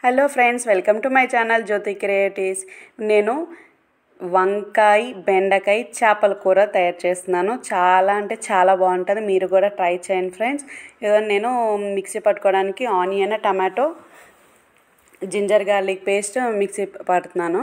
Hello friends, welcome to my channel Jyothi creatives. నేను వంకాయ బెండకాయ చేపల కూర తయారు చేస్తున్నాను. చాలా అంటే చాలా బాగుంటుంది. మీరు కూడా ట్రై చేయండి ఫ్రెండ్స్. నేను మిక్సీ పట్టుకోవడానికి onion, tomato, ginger garlic paste mixie పడుతున్నాను.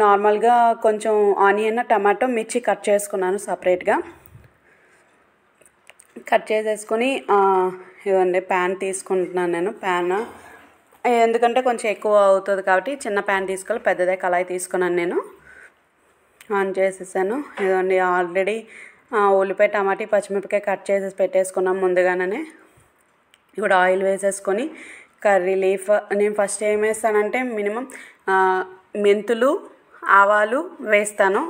నార్మల్గా కొంచెం ఆనియన్, టమాటో, మిర్చి కట్ చేసుకున్నాను సపరేట్గా. కట్ చేసేసుకొని ప్యాన్ తీసుకుంటున్నాను. నేను ప్యాన్ ఎందుకంటే కొంచెం ఎక్కువ అవుతుంది కాబట్టి చిన్న ప్యాన్ తీసుకోవాలి. పెద్దదే కళాయి తీసుకున్నాను. నేను ఆన్ చేసేసాను. ఆల్రెడీ ఉల్లిపాయ, టమాటా, పచ్చిమిరపకాయ కట్ చేసేసి పెట్టేసుకున్నాం ముందుగానే. ఇప్పుడు ఆయిల్ వేసేసుకొని కర్రీ లీఫ్ నేను ఫస్ట్ ఏం వేస్తానంటే మినిమం మెంతులు, ఆవాలు వేస్తాను.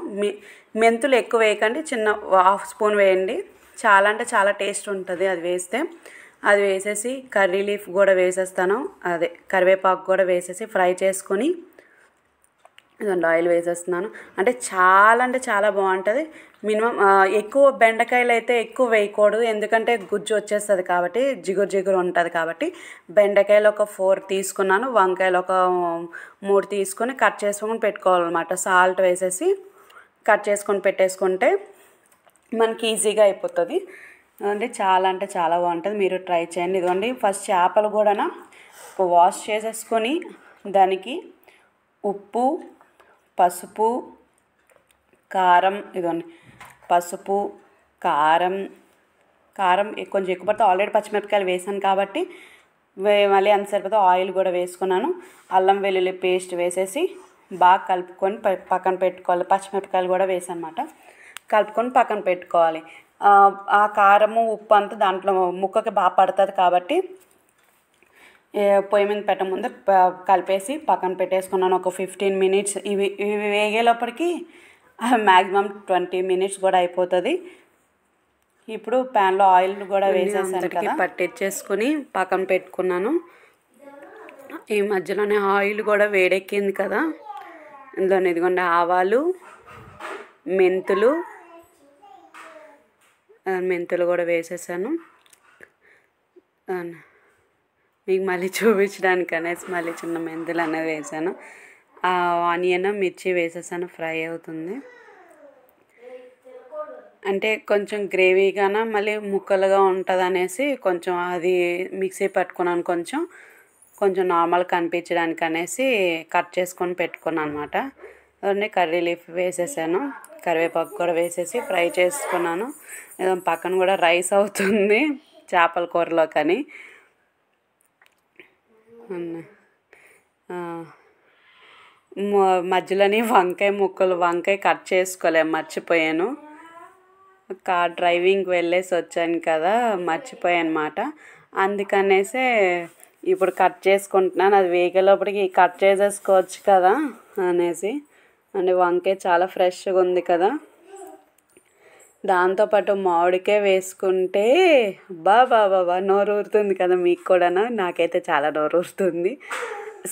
మెంతులు ఎక్కువ వేయకండి, చిన్న 1/2 స్పూన్ వేయండి. చాలా అంటే చాలా టేస్ట్ ఉంటుంది అది వేస్తే. అది వేసేసి కర్రీ లీఫ్ కూడా వేసేస్తాను, అదే కరివేపాకు కూడా వేసేసి ఫ్రై చేసుకొని ఆయిల్ వేసేస్తున్నాను. అంటే చాలా బాగుంటుంది. మినిమం ఎక్కువ బెండకాయలు అయితే ఎక్కువ వేయకూడదు, ఎందుకంటే గుజ్జు వచ్చేస్తుంది కాబట్టి, జిగురు ఉంటుంది కాబట్టి. బెండకాయలు ఒక 4 తీసుకున్నాను, వంకాయలు ఒక 3 తీసుకొని కట్ చేసుకొని పెట్టుకోవాలన్నమాట. సాల్ట్ వేసేసి కట్ చేసుకొని పెట్టేసుకుంటే మనకి ఈజీగా అయిపోతుంది. అంటే చాలా బాగుంటుంది. మీరు ట్రై చేయండి. ఇదిగోండి, ఫస్ట్ చేపలు కూడా వాష్ చేసేసుకొని దానికి ఉప్పు, పసుపు, కారం, ఇదిగోండి పసుపు, కారం కొంచెం ఎక్కువ పడితే, ఆల్రెడీ పచ్చిమిరపకాయలు వేసాను కాబట్టి మళ్ళీ అంత సరిపోతే ఆయిల్ కూడా వేసుకున్నాను. అల్లం వెల్లుల్లి పేస్ట్ వేసేసి బాగా కలుపుకొని పక్కన పెట్టుకోవాలి. పచ్చిమిరపకాయలు కూడా వేసాను అన్నమాట. కలుపుకొని పక్కన పెట్టుకోవాలి. ఆ కారము, ఉప్పు అంతా దాంట్లో ముక్కకి బాగా పడుతుంది కాబట్టి పొయ్యి మీద పెట్టముందు కలిపేసి పక్కన పెట్టేసుకున్నాను. ఒక 15 మినిట్స్ ఇవి వేగేలోపటికి మ్యాక్సిమం 20 మినిట్స్ కూడా అయిపోతుంది. ఇప్పుడు ప్యాన్లో ఆయిల్ కూడా వేసేసాను కదా, పట్టించేసుకుని పక్కన పెట్టుకున్నాను. ఈ మధ్యలోనే ఆయిల్ కూడా వేడెక్కింది కదా, ఇందులో ఇదిగోండి ఆవాలు, మెంతులు కూడా వేసేసాను. మీకు మళ్ళీ చూపించడానికి అనేసి మళ్ళీ చిన్న మెంతులు అనేవి వేసాను. ఆనియన్, మిర్చి వేసేసాను. ఫ్రై అవుతుంది. అంటే కొంచెం గ్రేవీగాన మళ్ళీ ముక్కలుగా ఉంటుంది అనేసి కొంచెం అది మిక్సీ పట్టుకున్నాను. కొంచెం నార్మల్ కనిపించడానికి అనేసి కట్ చేసుకొని పెట్టుకున్నాను అనమాట. అదే కర్రీ లీఫ్ వేసేసాను. కరివేపాకు కూడా వేసేసి ఫ్రై చేసుకున్నాను. పక్కన కూడా రైస్ అవుతుంది చేపల కూరలో. కానీ మధ్యలోని వంకాయ కట్ చేసుకోలే, మర్చిపోయాను. కార్ డ్రైవింగ్కి వెళ్ళేసి వచ్చాను కదా, మర్చిపోయాను అన్నమాట. అందుకనేసే ఇప్పుడు కట్ చేసుకుంటున్నాను. అది వేగేలోపటికి కట్ చేసేసుకోవచ్చు కదా అనేసి. అంటే వంకాయ చాలా ఫ్రెష్గా ఉంది కదా, దాంతోపాటు మామిడికాయ వేసుకుంటే బాబా నోరు ఊరుతుంది కదా. మీకు కూడా, నాకైతే చాలా నోరు ఊరుతుంది.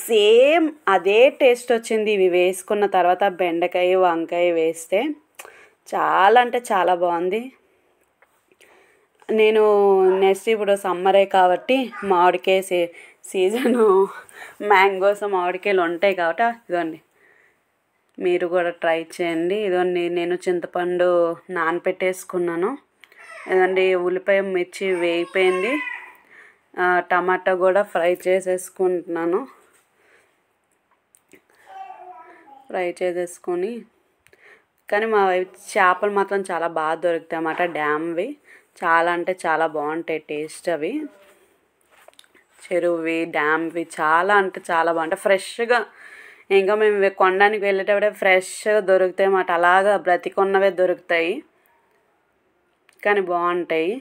సేమ్ అదే టేస్ట్ వచ్చింది ఇవి వేసుకున్న తర్వాత. బెండకాయ, వంకాయ వేస్తే చాలా అంటే చాలా బాగుంది. నేను నెక్స్ట్ ఇప్పుడు సమ్మరే కాబట్టి మామిడికాయ సీజను, మ్యాంగోస్, మామిడికాయలు ఉంటాయి కాబట్టి ఇదిగోండి మీరు కూడా ట్రై చేయండి. ఇదిగోండి నేను చింతపండు నానపెట్టేసుకున్నాను. ఇదిగోండి ఉల్లిపాయ, మిర్చి వేగిపోయింది. టమాటా కూడా ఫ్రై చేసేసుకుంటున్నాను. ఫ్రై చేసేసుకొని, కానీ మా వైపు చేపలు మాత్రం చాలా బాగా దొరుకుతాయి అన్నమాట, డ్యామ్వి. చాలా అంటే చాలా బాగుంటాయి టేస్ట్. అవి చెరువువి, డ్యామ్వి చాలా అంటే చాలా బాగుంటాయి. ఫ్రెష్గా, ఇంకా మేము కొనడానికి వెళ్ళేటప్పుడే ఫ్రెష్గా దొరుకుతాయి అన్నమాట. అలాగా బ్రతికున్నవే దొరుకుతాయి, కానీ బాగుంటాయి.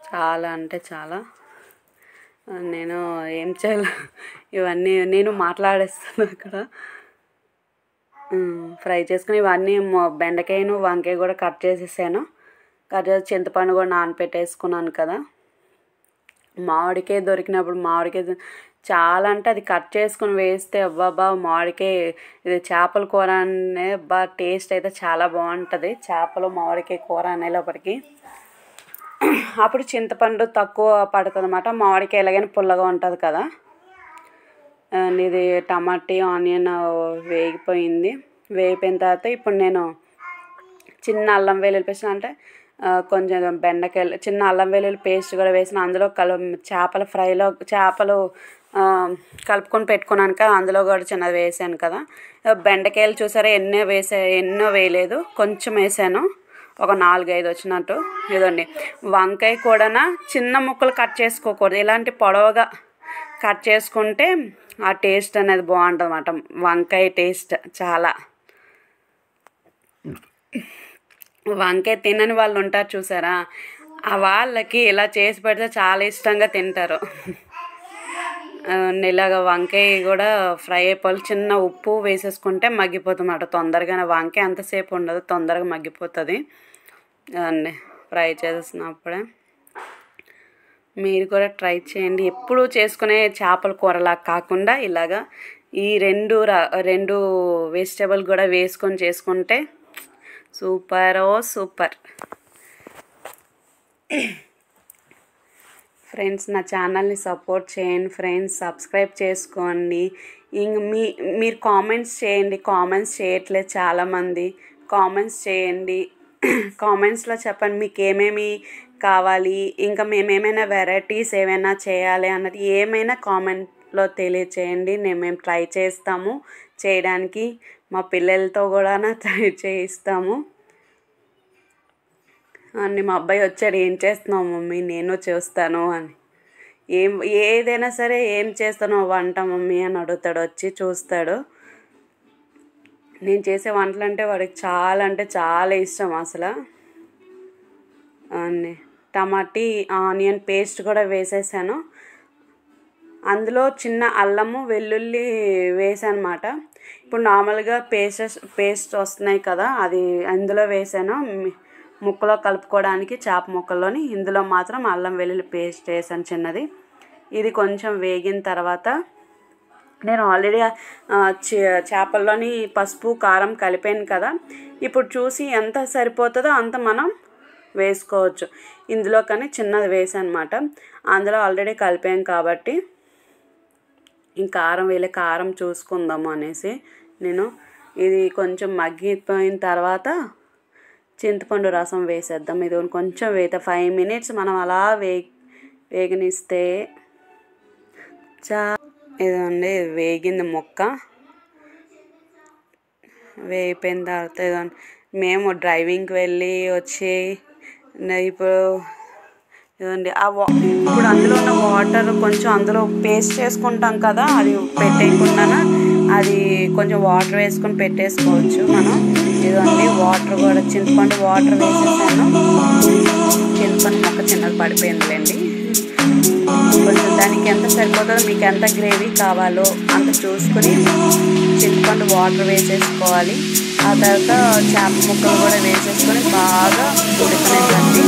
చాలా అంటే చాలా. నేను ఏం చేయాలి, ఇవన్నీ నేను మాట్లాడేస్తాను అక్కడ. ఫ్రై చేసుకుని ఇవన్నీ బెండకాయను, వంకాయ కూడా కట్ చేసేసాను. కట్ చేసి చింతపండు కూడా నానపెట్టేసుకున్నాను కదా. మామిడికాయ దొరికినప్పుడు మామిడికాయ చాలా అంటే అది కట్ చేసుకుని వేస్తే అబ్బాబా, మామిడికాయ ఇది చేపల కూర అనే టేస్ట్ అయితే చాలా బాగుంటుంది. చేపలు, మామిడికాయ కూర అనేలోపటికి అప్పుడు చింతపండు తక్కువ పడుతుంది అన్నమాట. మామిడికాయ ఎలాగైనా పుల్లగా ఉంటుంది కదా. ఇది టమాటీ ఆనియన్ వేగిపోయిన తర్వాత ఇప్పుడు నేను చిన్న అల్లం వెల్లుల్లి పేస్ట్ అంటే కొంచెం బెండకాయలు చిన్న అల్లం వెల్లుల్లి పేస్ట్ కూడా వేసిన. అందులో చేపల ఫ్రైలో చేపలు కలుపుకొని పెట్టుకున్నాను కదా, అందులో కూడా చిన్నది వేసాను కదా. బెండకాయలు చూసారా ఎన్నో వేయలేదు, కొంచెం వేసాను, ఒక 4-5 వచ్చినట్టు. ఇదండి వంకాయ కూడా చిన్న ముక్కలు కట్ చేసుకోకూడదు, ఇలాంటి పొడవుగా కట్ చేసుకుంటే ఆ టేస్ట్ అనేది బాగుంటుంది అన్నమాట. వంకాయ టేస్ట్ చాలా, వంకాయ తినని వాళ్ళు ఉంటారు చూసారా, ఆ వాళ్ళకి ఇలా చేసి పెడితే చాలా ఇష్టంగా తింటారు. ఇలాగ వంకాయ కూడా ఫ్రై అయిపోవాలి. చిన్న ఉప్పు వేసేసుకుంటే మగ్గిపోతుంది అన్నమాట తొందరగానే. వంకాయ అంతసేపు ఉండదు, తొందరగా మగ్గిపోతుంది అండి ఫ్రై చేసినప్పుడే. మీరు కూడా ట్రై చేయండి. ఎప్పుడు చేసుకునే చేపల కూరలా కాకుండా ఇలాగా ఈ రెండు వెజిటేబుల్ కూడా వేసుకొని చేసుకుంటే సూపర్. ఫ్రెండ్స్ నా ఛానల్ని సపోర్ట్ చేయండి ఫ్రెండ్స్, సబ్స్క్రైబ్ చేసుకోండి. మీరు కామెంట్స్ చేయండి, కామెంట్స్ చేయట్లేదు చాలామంది. కామెంట్స్ చేయండి, కామెంట్స్లో చెప్పండి మీకు ఏమేమి కావాలి, ఇంకా మేమేమైనా వెరైటీస్ ఏమైనా చేయాలి అన్నది ఏమైనా కామెంట్లో తెలియచేయండి. మేము ట్రై చేస్తాము చేయడానికి, మా పిల్లలతో కూడా ట్రై చేయిస్తాము అని. మా అబ్బాయి వచ్చాడు, ఏం చేస్తున్నావు మమ్మీ, నేను చేస్తాను అని. ఏదైనా సరే ఏం చేస్తానో వంట మమ్మీ అని అడుగుతాడు, వచ్చి చూస్తాడు. నేను చేసే వంటలు అంటే వాడికి చాలా ఇష్టం అసలు. అన్నీ టమాటీ ఆనియన్ పేస్ట్ కూడా వేసేసాను. అందులో చిన్న అల్లము వెల్లుల్లి వేసాను అన్నమాట. ఇప్పుడు నార్మల్గా పేస్ట్ వస్తున్నాయి కదా, అది అందులో వేసాను ముక్కలో కలుపుకోవడానికి, చేప ముక్కల్లోని. ఇందులో మాత్రం అల్లం వెల్లుల్లి పేస్ట్ వేసాను చిన్నది. ఇది కొంచెం వేగిన తర్వాత నేను ఆల్రెడీ చేపల్లోని పసుపు కారం కలిపాను కదా, ఇప్పుడు చూసి ఎంత సరిపోతుందో అంత మనం వేసుకోవచ్చు. ఇందులో కానీ చిన్నది వేసాను అన్నమాట, అందులో ఆల్రెడీ కలిపాను కాబట్టి కారం చూసుకుందాము అనేసి నేను ఇది కొంచెం మగ్గిపోయిన తర్వాత చింతపండు రసం వేసేద్దాం. ఇది కొంచెం 5 minutes మనం అలా వేగనిస్తే ఇదండి వేగింది ముక్క. వేగిపోయిన తర్వాత ఇదండి మేము డ్రైవింగ్కి వెళ్ళి వచ్చి ఇప్పుడు ఇదండి ఇప్పుడు అందులో ఉన్న వాటర్ కొంచెం అందులో పేస్ట్ చేసుకుంటాం కదా, అది పెట్టేయకుండా అది కొంచెం వాటర్ వేసుకొని పెట్టేసుకోవచ్చు మనం. ఇదండి వాటర్ కూడా చింతపండు వాటర్ వేసేసాను. చింతపండు మొక్క చిన్నది పడిపోయిందిలేండి. కొంచెం దానికి ఎంత సరిపోతుందో, మీకు ఎంత గ్రేవీ కావాలో అంత చూసుకొని చింతపండు వాటర్ వేసేసుకోవాలి. ఆ తర్వాత చేప ముక్కలు కూడా వేసేసుకొని బాగా ఉడకనివ్వండి.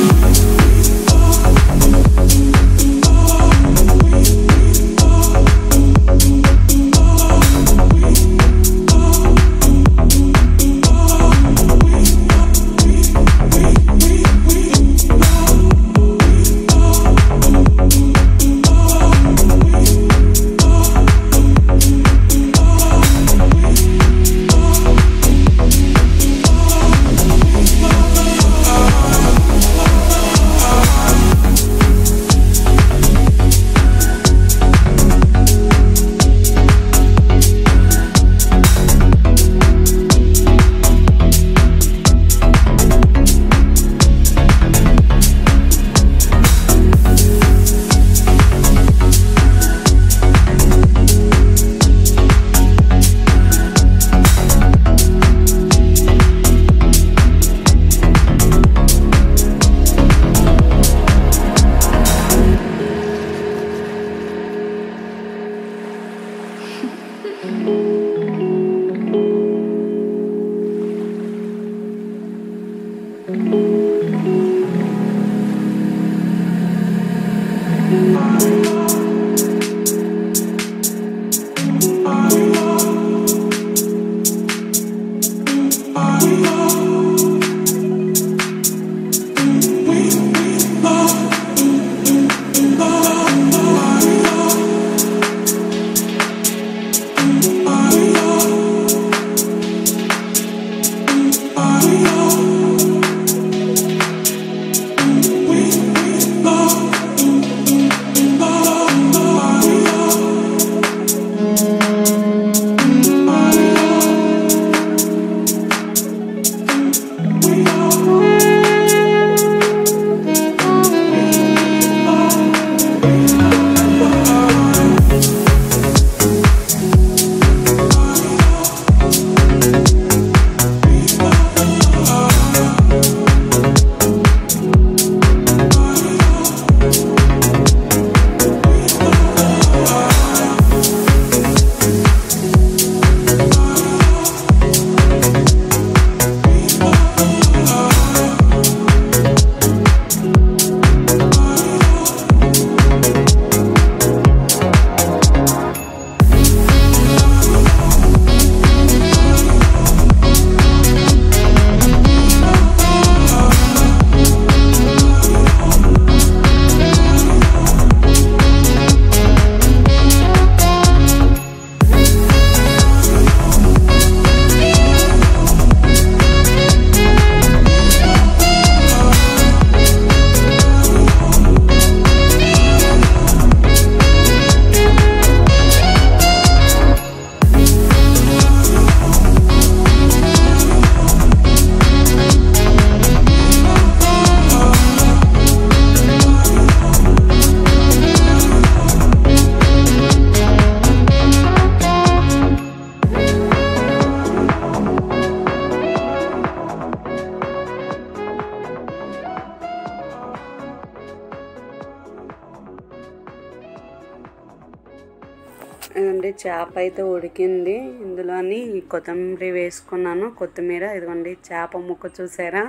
ఇదిగోండి చేప అయితే ఉడికింది. ఇందులోని కొత్తిమీర వేసుకున్నాను. కొత్తిమీర ఇదిగోండి చేప ముక్క చూసారా,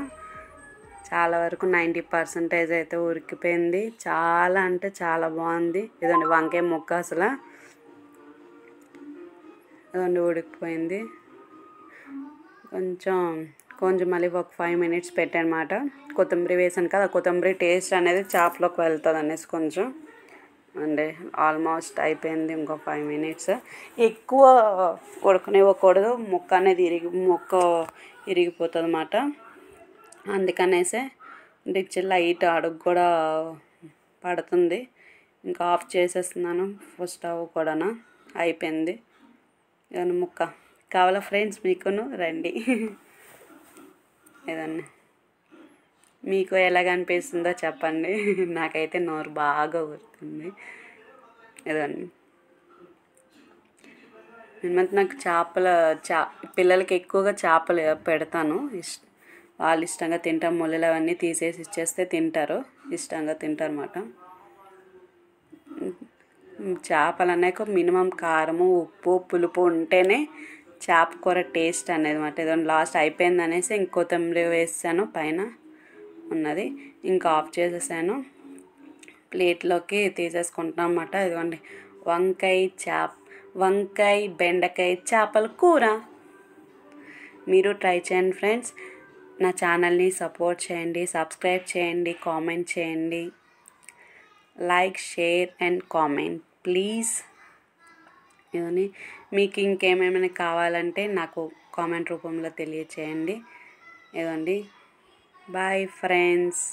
చాలా వరకు 90% అయితే ఉడికిపోయింది. చాలా అంటే చాలా బాగుంది. ఇదిగోండి వంకాయ ముక్క అసలు ఇదిగోండి ఉడికిపోయింది. కొంచెం మళ్ళీ ఒక 5 minutes పెట్టానమాట. కొత్తిమీర వేసాను కదా, కొత్తిమీర టేస్ట్ అనేది చేపలోకి వెళ్తుంది అనేసి కొంచెం అండి. ఆల్మోస్ట్ అయిపోయింది. ఇంకో 5 minutes. ఎక్కువ ఉడకనివ్వకూడదు, ముక్క అనేది ముక్క ఇరిగిపోతుంది అన్నమాట. అందుకనేసే డిచ్ లైట్ అడుగు కూడా పడుతుంది. ఇంకా ఆఫ్ చేసేస్తున్నాను. ఫస్ట్ స్టవ్ కూడా అయిపోయింది. ఏదన్నా ముక్క కావాలా ఫ్రెండ్స్ మీకును, రండి. ఏదన్నా మీకు ఎలాగ అనిపిస్తుందో చెప్పండి. నాకైతే నోరు బాగా ఊరుతుంది. ఏదండి నాకు పిల్లలకి ఎక్కువగా చేపలు పెడతాను. వాళ్ళు ఇష్టంగా తింటారు. ముళ్ళలు అవన్నీ తీసేసి ఇచ్చేస్తే తింటారు, ఇష్టంగా తింటారు అన్నమాట. చేపలు అన్నాక మినిమం కారము, ఉప్పు, పులుపు ఉంటేనే చేప కూర టేస్ట్ అనేది అన్నమాట. ఏదైనా లాస్ట్ అయిపోయింది అనేసి ఇంకో కొత్తిమీర వేసాను, పైన ఉన్నది ఇంకా ఆఫ్ చేసేసాను. ప్లేట్లోకి తీసేసుకుంటున్నాం అన్నమాట. ఇదిగోండి వంకాయ బెండకాయ చేపల కూర. మీరు ట్రై చేయండి ఫ్రెండ్స్. నా ఛానల్ని సపోర్ట్ చేయండి, సబ్స్క్రైబ్ చేయండి, కామెంట్ చేయండి. Like, share and comment please. ఇవన్నీ మీకు ఇంకేమైనా కావాలంటే నాకు కామెంట్ రూపంలో తెలియచేయండి. ఇదండి, బాయ్ ఫ్రెండ్స్.